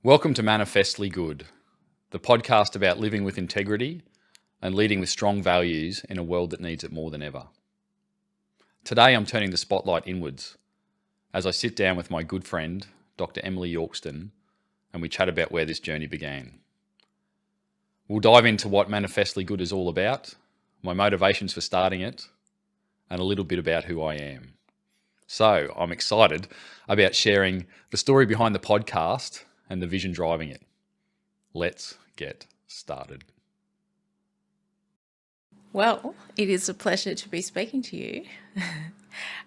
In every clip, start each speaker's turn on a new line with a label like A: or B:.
A: Welcome to Manifestly Good, the podcast about living with integrity and leading with strong values in a world that needs it more than ever. Today I'm turning the spotlight inwards as I sit down with my good friend, Dr. Emily Yorkston, and we chat about where this journey began. We'll dive into what Manifestly Good is all about, my motivations for starting it, and a little bit about who I am. So I'm excited about sharing the story behind the podcast and the vision driving it. Let's get started.
B: Well, it is a pleasure to be speaking to you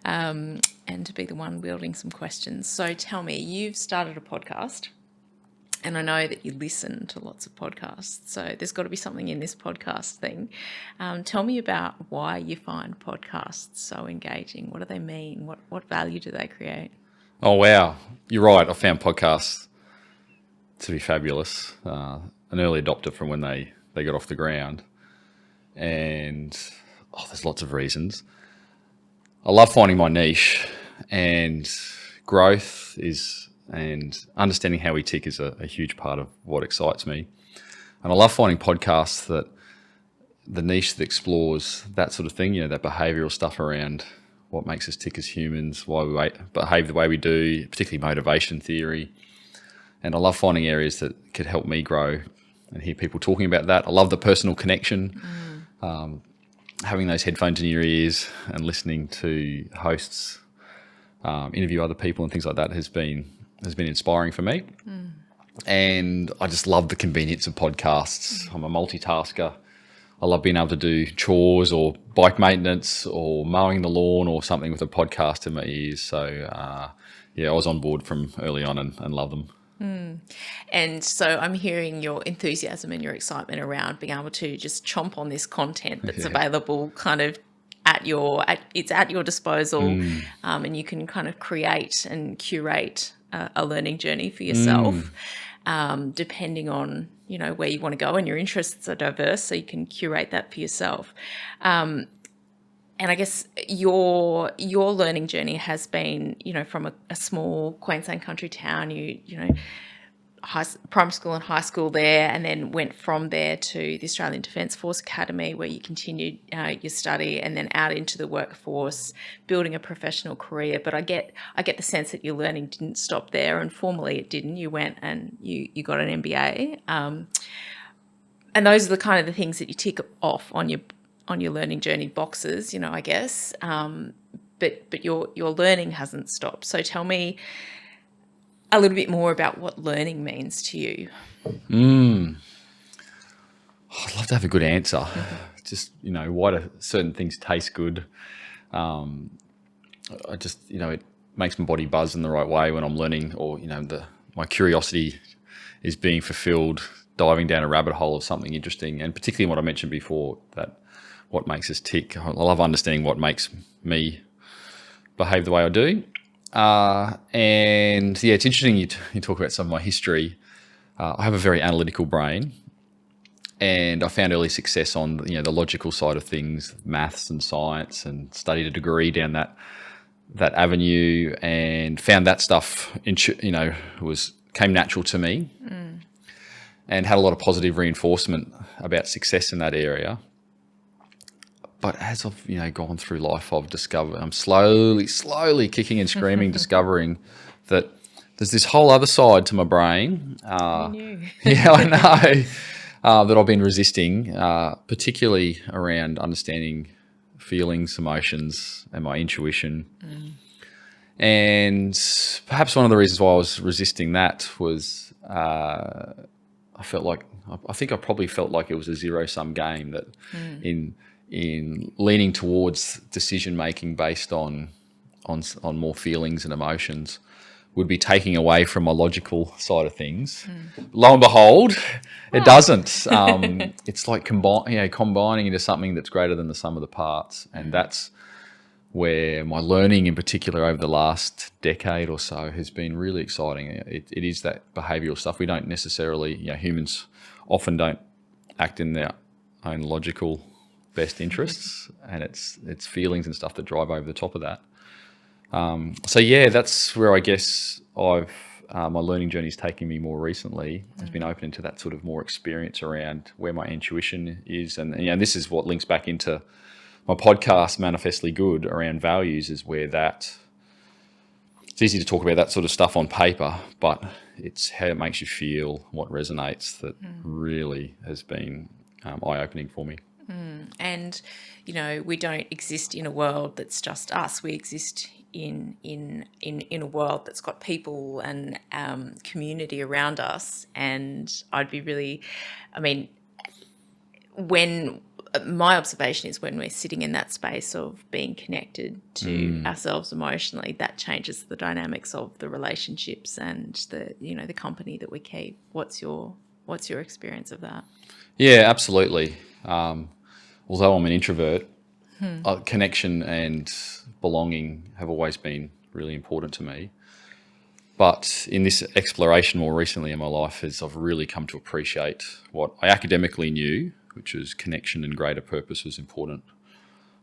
B: and to be the one wielding some questions. So tell me, you've started a podcast and I know that you listen to lots of podcasts. So there's got to be something in this podcast thing. Tell me about why you find podcasts so engaging. What do they mean? What value do they create?
A: Oh, wow. You're right. I found podcasts to be fabulous. An early adopter from when they got off the ground. And there's lots of reasons. I love finding my niche, and growth and understanding how we tick is a huge part of what excites me. And I love finding podcasts that the niche that explores that sort of thing, that behavioural stuff around what makes us tick as humans, why we behave the way we do, particularly motivation theory. And I love finding areas that could help me grow and hear people talking about that. I love the personal connection, having those headphones in your ears and listening to hosts interview other people and things like that has been inspiring for me. And I just love the convenience of podcasts. I'm a multitasker. I love being able to do chores or bike maintenance or mowing the lawn or something with a podcast in my ears. So I was on board from early on and love them.
B: And so I'm hearing your enthusiasm and your excitement around being able to just chomp on this content that's available kind of it's at your disposal, and you can kind of create and curate a learning journey for yourself, depending on, where you want to go, and your interests are diverse, so you can curate that for yourself. And I guess your learning journey has been, from a small Queensland country town, primary school and high school there, and then went from there to the Australian Defence Force Academy, where you continued your study, and then out into the workforce, building a professional career. But I get the sense that your learning didn't stop there, and formally it didn't. You went and you got an MBA, and those are the kind of the things that you tick off on your learning journey boxes, I guess. But your learning hasn't stopped. So tell me a little bit more about what learning means to you.
A: I'd love to have a good answer. Just, why do certain things taste good? I just, it makes my body buzz in the right way when I'm learning, or, my curiosity is being fulfilled, diving down a rabbit hole of something interesting. And particularly what I mentioned before, that what makes us tick. I love understanding what makes me behave the way I do. And it's interesting you talk about some of my history. I have a very analytical brain, and I found early success on the logical side of things, maths and science, and studied a degree down that avenue, and found that stuff came natural to me, and had a lot of positive reinforcement about success in that area. But as I've gone through life, I've discovered I'm slowly kicking and screaming, discovering that there's this whole other side to my brain.
B: I knew.
A: I know that I've been resisting, particularly around understanding feelings, emotions, and my intuition. And perhaps one of the reasons why I was resisting that was I think I probably felt like it was a zero-sum game, that in leaning towards decision making based on more feelings and emotions would be taking away from my logical side of things. Lo and behold, it doesn't. It's like combining into something that's greater than the sum of the parts, and that's where my learning, in particular over the last decade or so, has been really exciting. It is that behavioural stuff. We don't necessarily, humans often don't act in their own logical best interests, and it's feelings and stuff that drive over the top of that. That's where I guess I've my learning journey's taken me more recently has been opening to that sort of more experience around where my intuition is. And this is what links back into my podcast, Manifestly Good, around values, is where that it's easy to talk about that sort of stuff on paper, but it's how it makes you feel, what resonates, that really has been eye-opening for me.
B: And, we don't exist in a world that's just us. We exist in a world that's got people and community around us. And when my observation is when we're sitting in that space of being connected to ourselves emotionally, that changes the dynamics of the relationships and the company that we keep. What's your experience of that?
A: Yeah, absolutely. Although I'm an introvert, connection and belonging have always been really important to me. But in this exploration more recently in my life, I've really come to appreciate what I academically knew, which was connection and greater purpose was important.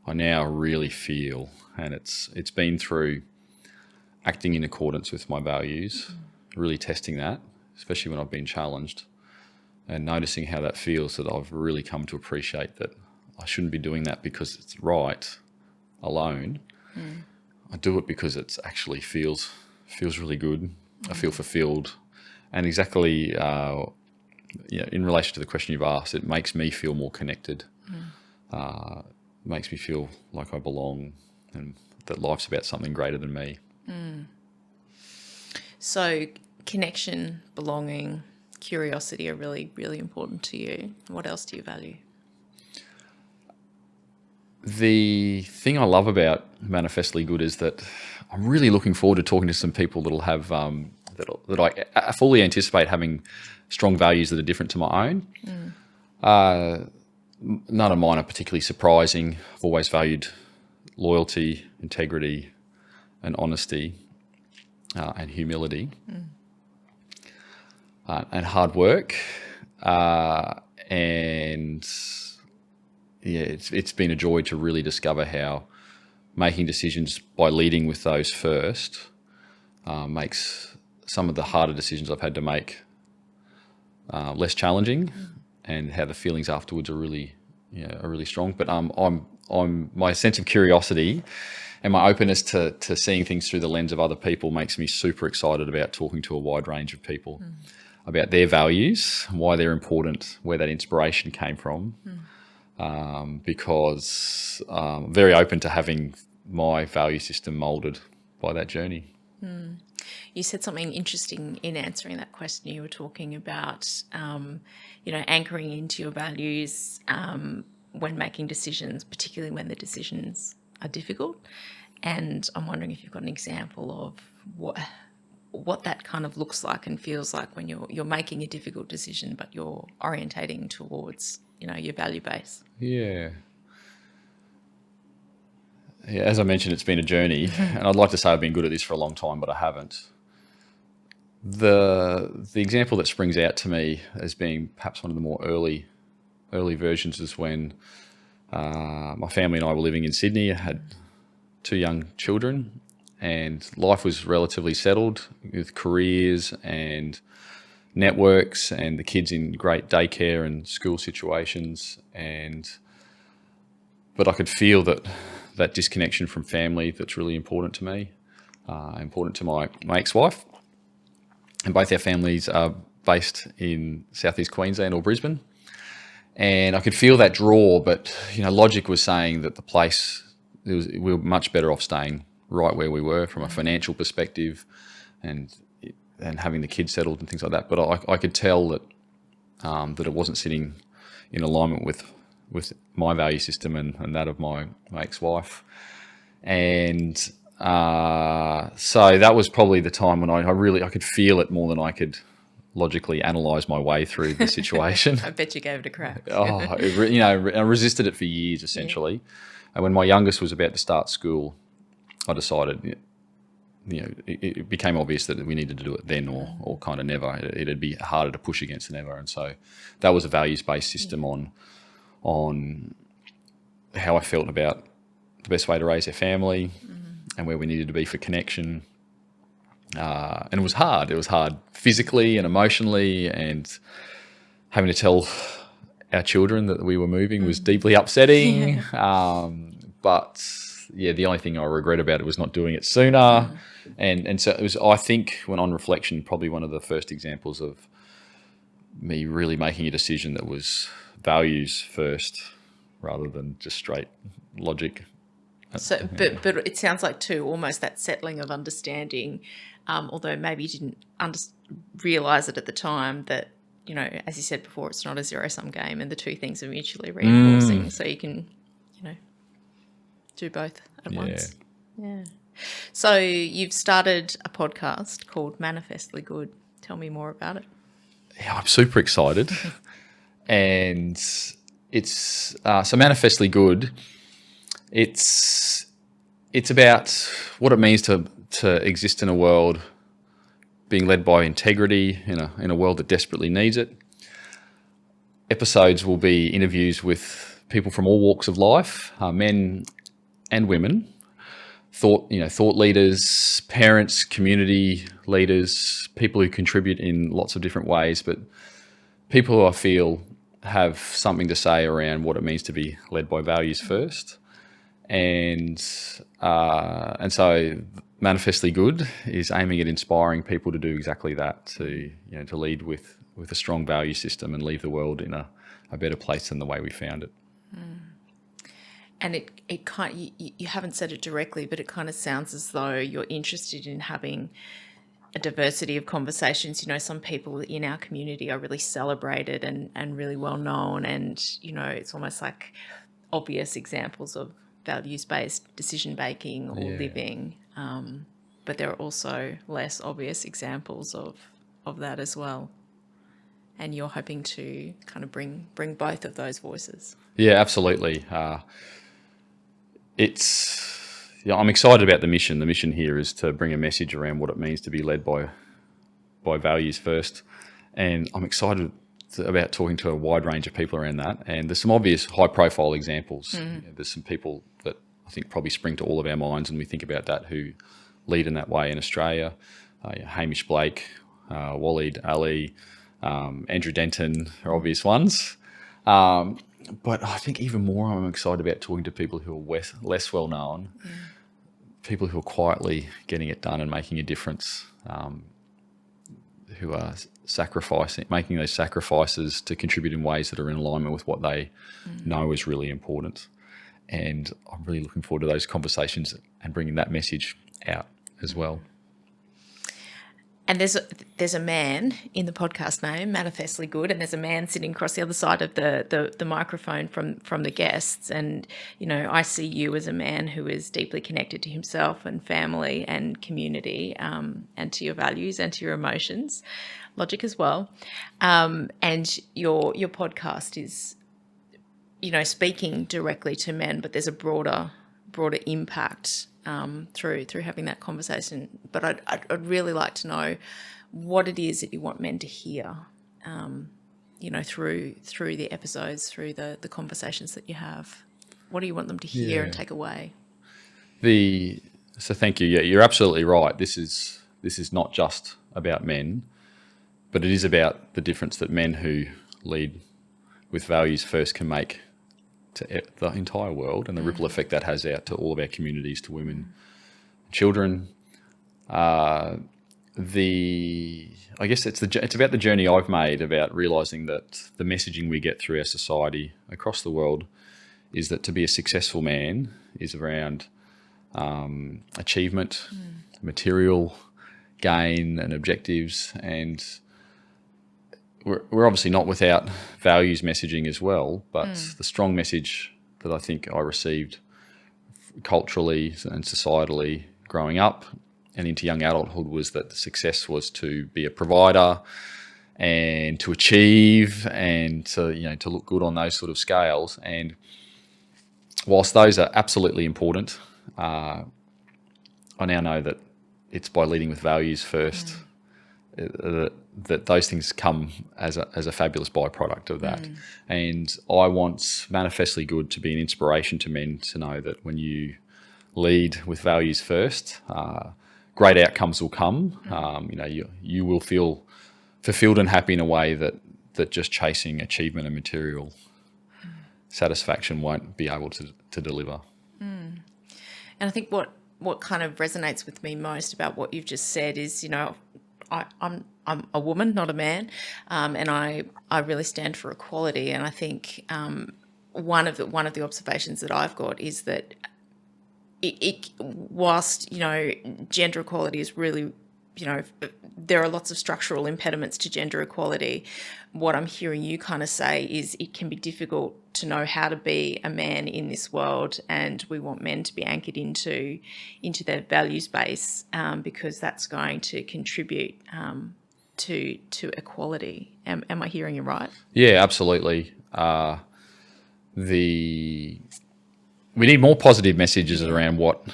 A: I now really feel, and it's been through acting in accordance with my values, really testing that, especially when I've been challenged, and noticing how that feels, that I've really come to appreciate that I shouldn't be doing that because it's right alone. I do it because it actually feels really good. I feel fulfilled. And exactly in relation to the question you've asked, it makes me feel more connected. Makes me feel like I belong and that life's about something greater than me.
B: So connection, belonging, curiosity are really, really important to you. What else do you value?
A: The thing I love about Manifestly Good is that I'm really looking forward to talking to some people that'll have that I fully anticipate having strong values that are different to my own. None of mine are particularly surprising. I've always valued loyalty, integrity, and honesty, and humility, and hard work, and yeah, it's been a joy to really discover how making decisions by leading with those first makes some of the harder decisions I've had to make less challenging, and how the feelings afterwards are really strong. But I'm my sense of curiosity and my openness to seeing things through the lens of other people makes me super excited about talking to a wide range of people about their values, why they're important, where that inspiration came from. Because I'm very open to having my value system moulded by that journey.
B: You said something interesting in answering that question. You were talking about, anchoring into your values when making decisions, particularly when the decisions are difficult. And I'm wondering if you've got an example of what that kind of looks like and feels like when you're making a difficult decision, but you're orientating towards your value base.
A: Yeah. As I mentioned, it's been a journey, and I'd like to say I've been good at this for a long time, but I haven't. The example that springs out to me as being perhaps one of the more early versions is when my family and I were living in Sydney. I had 2 young children, and life was relatively settled with careers and networks and the kids in great daycare and school situations. But I could feel that disconnection from family that's really important to me, important to my ex-wife. And both our families are based in southeast Queensland or Brisbane. And I could feel that draw, but logic was saying that the place, we were much better off staying right where we were from a financial perspective, and having the kids settled and things like that. But I could tell that it wasn't sitting in alignment with my value system and that of my ex-wife. And so that was probably the time when I could feel it more than I could logically analyse my way through the situation.
B: I bet you gave it a crack.
A: I resisted it for years, essentially. Yeah. And when my youngest was about to start school, I decided, it became obvious that we needed to do it then or kind of never. It'd be harder to push against than ever. And so that was a values-based system on how I felt about the best way to raise our family and where we needed to be for connection, And it was hard. It was hard physically and emotionally, and having to tell our children that we were moving was deeply upsetting. But yeah, the only thing I regret about it was not doing it sooner. And so it was, I think, when on reflection, probably one of the first examples of me really making a decision that was values first rather than just straight logic.
B: So, but it sounds like too almost that settling of understanding, although maybe you didn't realize it at the time, that, you know, as you said before, it's not a zero-sum game, and the two things are mutually reinforcing. So you can, you know, do both at once. Yeah. So you've started a podcast called Manifestly Good. Tell me more about it.
A: Yeah, I'm super excited. And it's so Manifestly Good. It's about what it means to exist in a world being led by integrity in a world that desperately needs it. Episodes will be interviews with people from all walks of life, men and women, thought leaders, parents, community leaders, people who contribute in lots of different ways, but people who I feel have something to say around what it means to be led by values first. And so Manifestly Good is aiming at inspiring people to do exactly that, to lead with a strong value system and leave the world in a better place than the way we found it.
B: And it kind, you haven't said it directly, but it kind of sounds as though you're interested in having a diversity of conversations. You know, some people in our community are really celebrated and really well known, and, you know, it's almost like obvious examples of values-based decision-making or living. But there are also less obvious examples of that as well. And you're hoping to kind of bring both of those voices.
A: Yeah, absolutely. I'm excited about the mission. The mission here is to bring a message around what it means to be led by values first. And I'm excited about talking to a wide range of people around that. And there's some obvious high-profile examples. There's some people that I think probably spring to all of our minds when we think about that who lead in that way in Australia. Hamish Blake, Waleed Ali, Andrew Denton are obvious ones. But I think even more I'm excited about talking to people who are less well known, people who are quietly getting it done and making a difference, who are making those sacrifices to contribute in ways that are in alignment with what they know is really important. And I'm really looking forward to those conversations and bringing that message out as well.
B: And there's a man in the podcast name, Manifestly Good, and there's a man sitting across the other side of the microphone from the guests. And, you know, I see you as a man who is deeply connected to himself and family and community, and to your values and to your emotions, logic as well. And your podcast is, you know, speaking directly to men, but there's a broader impact through having that conversation. But I'd really like to know what it is that you want men to hear, you know, through the episodes, through the conversations that you have. What do you want them to hear and take away?
A: So thank you. Yeah, you're absolutely right. This is not just about men, but it is about the difference that men who lead with values first can make to the entire world, and the ripple effect that has out to all of our communities, to women, children. I guess it's about the journey I've made about realising that the messaging we get through our society across the world is that to be a successful man is around achievement, material gain and objectives, and we're obviously not without values messaging as well, but the strong message that I think I received culturally and societally growing up and into young adulthood was that the success was to be a provider and to achieve and to look good on those sort of scales. And whilst those are absolutely important, I now know that it's by leading with values first that those things come as a fabulous byproduct of that. And I want Manifestly Good to be an inspiration to men to know that when you lead with values first, great outcomes will come. You will feel fulfilled and happy in a way that just chasing achievement and material satisfaction won't be able to deliver.
B: And I think what kind of resonates with me most about what you've just said is, I'm a woman, not a man, and I really stand for equality. And I think one of the observations that I've got is that whilst gender equality is really, there are lots of structural impediments to gender equality. What I'm hearing you kind of say is it can be difficult to know how to be a man in this world, and we want men to be anchored into their values base, because that's going to contribute to equality. Am I hearing you right?
A: Yeah, absolutely. We need more positive messages around what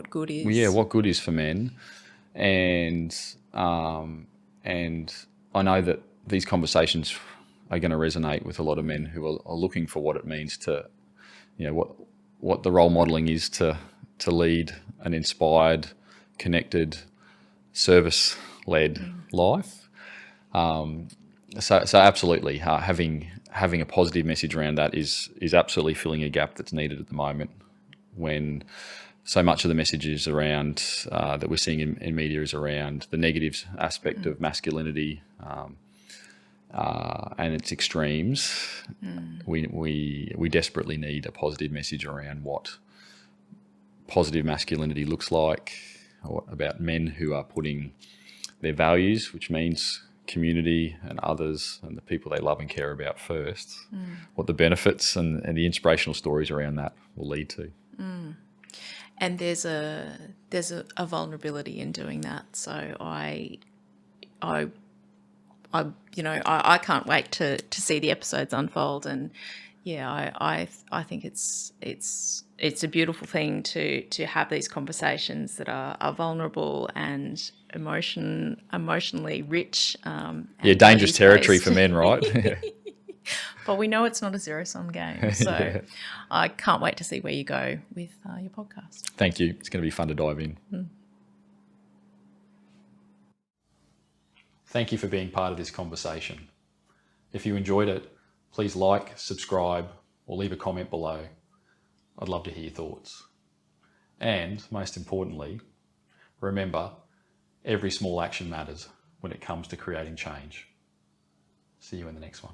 B: good is.
A: Yeah, what good is for men, and I know that these conversations are going to resonate with a lot of men who are looking for what it means to, what the role modelling is to lead an inspired, connected, service-led life. So absolutely, having a positive message around that is absolutely filling a gap that's needed at the moment, when so much of the messages around that we're seeing in media is around the negative aspect of masculinity and its extremes. We desperately need a positive message around what positive masculinity looks like, about men who are putting their values, which means community and others and the people they love and care about first, what the benefits and the inspirational stories around that will lead to.
B: And there's a vulnerability in doing that. So I can't wait to see the episodes unfold. And I think it's a beautiful thing to have these conversations that are vulnerable and emotionally rich.
A: Dangerous territory for men, right?
B: But we know it's not a zero-sum game. So
A: Yeah.
B: I can't wait to see where you go with your podcast.
A: Thank you. It's going to be fun to dive in. Thank you for being part of this conversation. If you enjoyed it, please like, subscribe, or leave a comment below. I'd love to hear your thoughts. And most importantly, remember, every small action matters when it comes to creating change. See you in the next one.